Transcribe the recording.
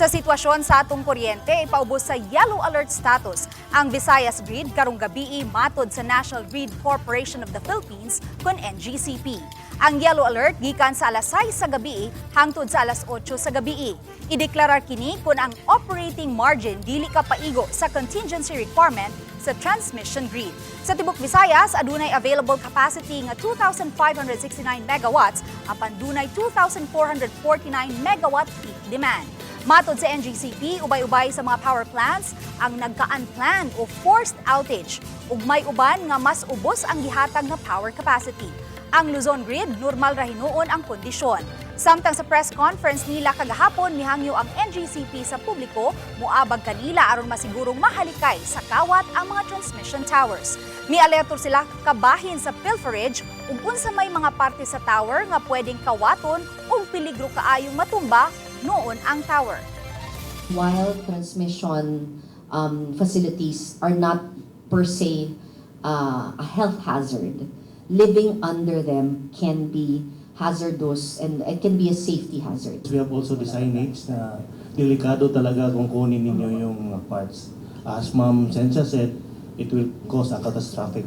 Sa sitwasyon sa atong kuryente, ipaubos sa yellow alert status ang Visayas Grid karong gabii matod sa National Grid Corporation of the Philippines kun NGCP. Ang yellow alert gikan sa alas 6 sa gabii hangtod sa alas 8 sa gabii. Ideklarar kini kun ang operating margin dili ka paigo sa contingency requirement sa transmission grid. Sa tibok Visayas, adunay available capacity nga 2,569 megawatts apan dunay 2,449 megawatt peak demand. Matod sa NGCP, ubay-ubay sa mga power plants ang nagka-unplanned o forced outage ug may uban nga mas ubos ang gihatag nga power capacity. Ang Luzon Grid, normal ra hinuon ang kondisyon. Samtang sa press conference nila kagahapon, mihangyo ang NGCP sa publiko, muabag kanila aron masigurong mahalikay sa kawat ang mga transmission towers. Mialerto sila kabahin sa pilferage ug unsa may mga parte sa tower nga pwedeng kawaton ug peligro kaayong matumba noon ang tower. While transmission facilities are not per se a health hazard, living under them can be hazardous and it can be a safety hazard. We have also signage na delikado talaga kung kunin ninyo yung parts. As Ma'am Sencha said, it will cause a catastrophic